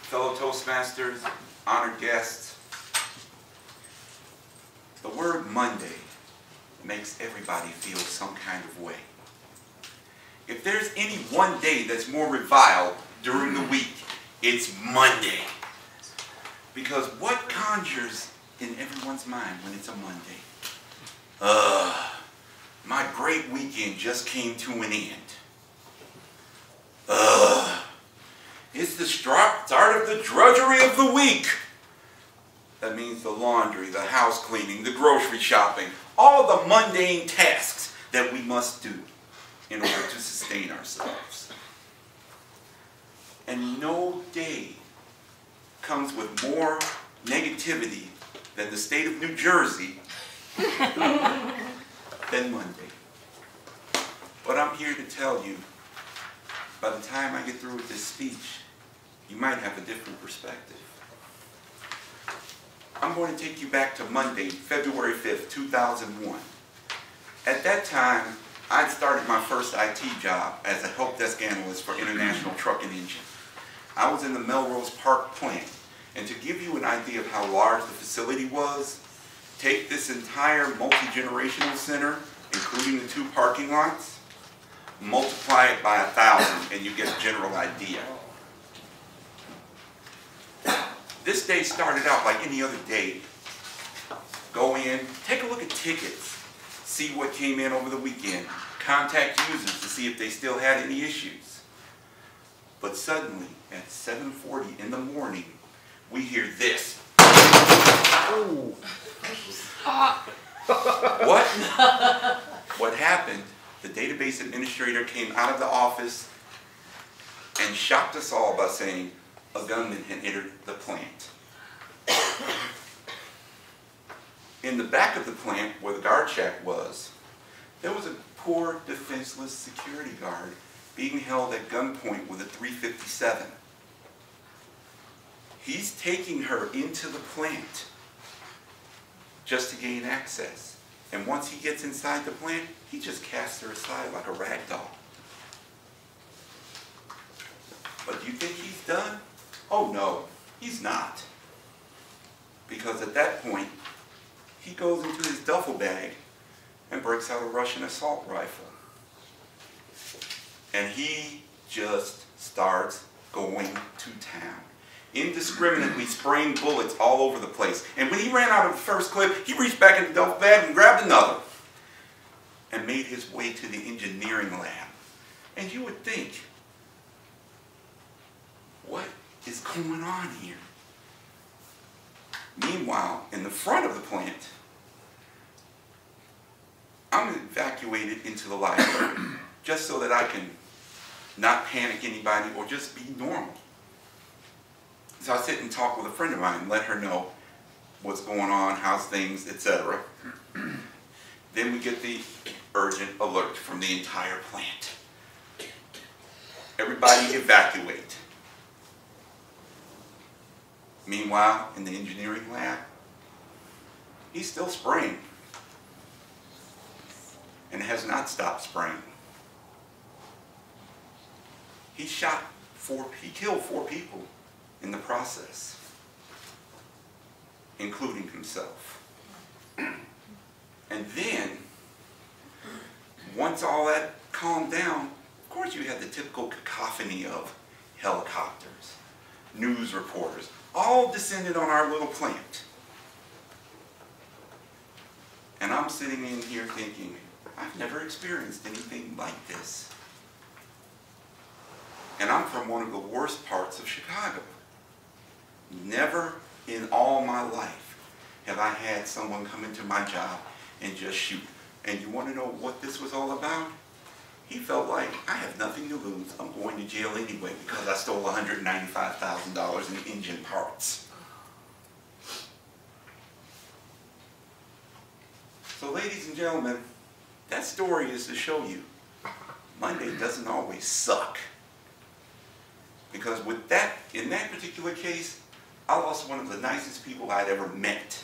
fellow Toastmasters, honored guests. The word Monday makes everybody feel some kind of way. If there's any one day that's more reviled during the week, it's Monday. Because what conjures in everyone's mind when it's a Monday? My great weekend just came to an end. It's the start of the drudgery of the week. That means the laundry, the house cleaning, the grocery shopping, all the mundane tasks that we must do in order to sustain ourselves. And no day comes with more negativity than the state of New Jersey than Monday. But I'm here to tell you, by the time I get through with this speech, you might have a different perspective. I'm going to take you back to Monday, February 5th, 2001. At that time, I'd started my first IT job as a help desk analyst for International Truck and Engine. I was in the Melrose Park plant. And to give you an idea of how large the facility was, take this entire multi-generational center, including the 2 parking lots, multiply it by 1,000 and you get a general idea. This day started out like any other day. Go in, take a look at tickets, see what came in over the weekend, contact users to see if they still had any issues. But suddenly, at 7:40 in the morning, we hear this. What? What happened? The database administrator came out of the office and shocked us all by saying a gunman had entered the plant. In the back of the plant, where the guard shack was, there was a poor, defenseless security guard being held at gunpoint with a .357. He's taking her into the plant just to gain access. And once he gets inside the plant, he just casts her aside like a rag doll. But do you think he's done? Oh no, he's not. Because at that point, he goes into his duffel bag and breaks out a Russian assault rifle. And he just starts going to town, indiscriminately spraying bullets all over the place. And when he ran out of the first clip, he reached back in the duffel bag and grabbed another and made his way to the engineering lab. And you would think, what is going on here? Meanwhile, in the front of the plant, I'm evacuated into the library just so that I can not panic anybody or just be normal. So I sit and talk with a friend of mine, let her know what's going on, how's things, etc. Then we get the urgent alert from the entire plant. Everybody evacuate. Meanwhile, in the engineering lab, he's still spraying and has not stopped spraying. He killed 4 people in the process, including himself. And then, once all that calmed down, of course you had the typical cacophony of helicopters, news reporters, all descended on our little plant. And I'm sitting in here thinking, I've never experienced anything like this. And I'm from one of the worst parts of Chicago. Never in all my life have I had someone come into my job and just shoot. And you want to know what this was all about? He felt like, I have nothing to lose. I'm going to jail anyway because I stole $195,000 in engine parts. So ladies and gentlemen, that story is to show you Monday doesn't always suck. Because with that, in that particular case, I lost one of the nicest people I'd ever met.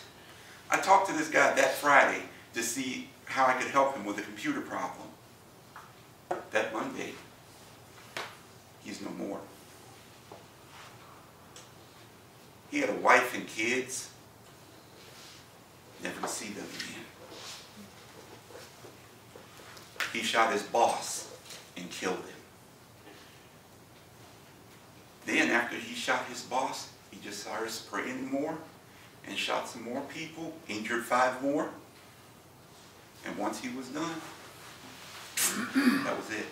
I talked to this guy that Friday to see how I could help him with a computer problem. That Monday, he's no more. He had a wife and kids. Never to see them again. He shot his boss and killed him. Then after he shot his boss, he just started spraying more and shot some more people, injured 5 more. And once he was done, that was it.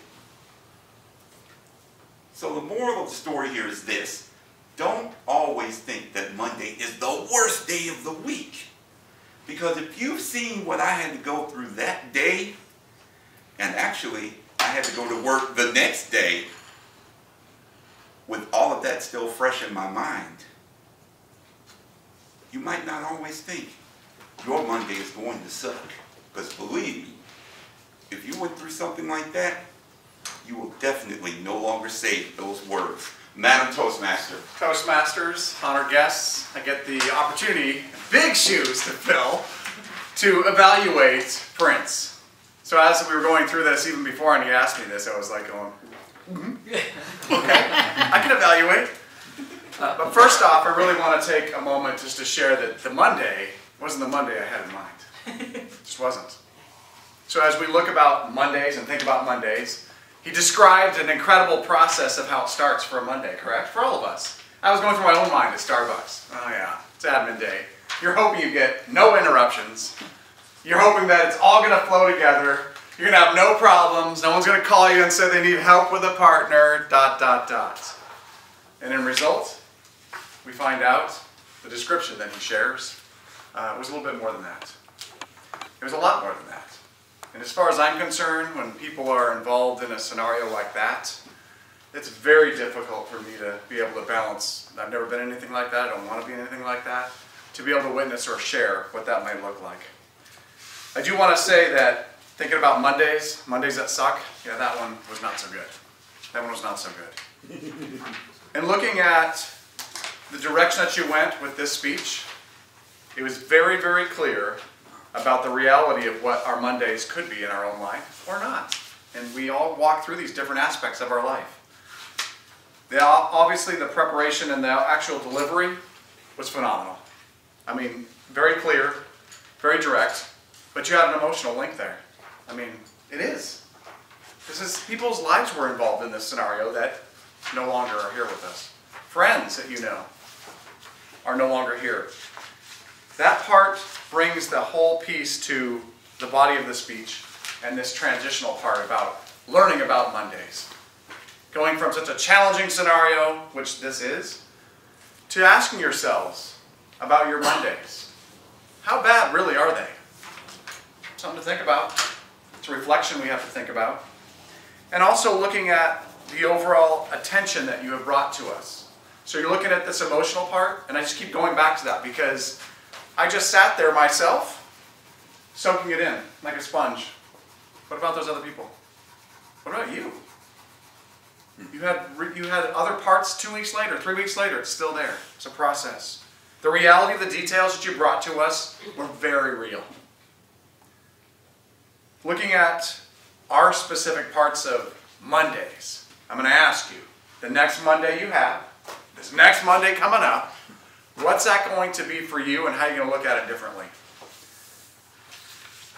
So the moral of the story here is this. Don't always think that Monday is the worst day of the week. Because if you've seen what I had to go through that day, and actually I had to go to work the next day with all of that still fresh in my mind, you might not always think your Monday is going to suck. Because believe me, if you went through something like that, you will definitely no longer say those words. Madam Toastmaster. Toastmasters, honored guests, I get the opportunity, big shoes to fill, to evaluate Prince. So as we were going through this, even before and he asked me this, I was like going, okay, I can evaluate. But first off, I really want to take a moment just to share that the Monday wasn't the Monday I had in mind. It just wasn't. So as we look about Mondays and think about Mondays, he described an incredible process of how it starts for a Monday, correct? For all of us. I was going through my own mind at Starbucks. Oh yeah, it's admin day. You're hoping you get no interruptions. You're hoping that it's all going to flow together. You're going to have no problems. No one's going to call you and say they need help with a partner, ... And in result, we find out the description that he shares was a little bit more than that. It was a lot more than that. And as far as I'm concerned, when people are involved in a scenario like that, it's very difficult for me to be able to balance. I've never been anything like that. I don't want to be anything like that. To be able to witness or share what that might look like. I do want to say that thinking about Mondays that suck, yeah, that one was not so good. That one was not so good. And looking at the direction that you went with this speech, it was very, very clear about the reality of what our Mondays could be in our own life, or not. And we all walk through these different aspects of our life. Obviously, the preparation and the actual delivery was phenomenal. I mean, very clear, very direct, but you had an emotional link there. I mean, it is. This is people's lives were involved in this scenario that no longer are here with us. Friends that you know are no longer here. That part brings the whole piece to the body of the speech and this transitional part about learning about Mondays. Going from such a challenging scenario, which this is, to asking yourselves about your Mondays. How bad really are they? Something to think about. It's a reflection we have to think about. And also looking at the overall attention that you have brought to us. So you're looking at this emotional part, and I just keep going back to that because I just sat there myself, soaking it in like a sponge. What about those other people? What about you? You had other parts 2 weeks later, 3 weeks later, it's still there. It's a process. The reality of the details that you brought to us were very real. Looking at our specific parts of Mondays, I'm going to ask you, the next Monday you have, this next Monday coming up, what's that going to be for you and how are you going to look at it differently?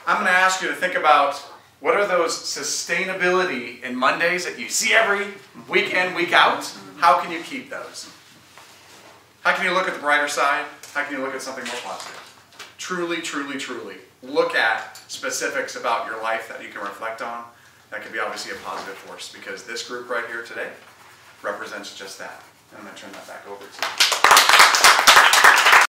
I'm going to ask you to think about what are those sustainability in Mondays that you see every week in, week out? How can you keep those? How can you look at the brighter side? How can you look at something more positive? Truly, truly, truly look at specifics about your life that you can reflect on. That can be obviously a positive force because this group right here today represents just that. And I'm going to turn that back over to you.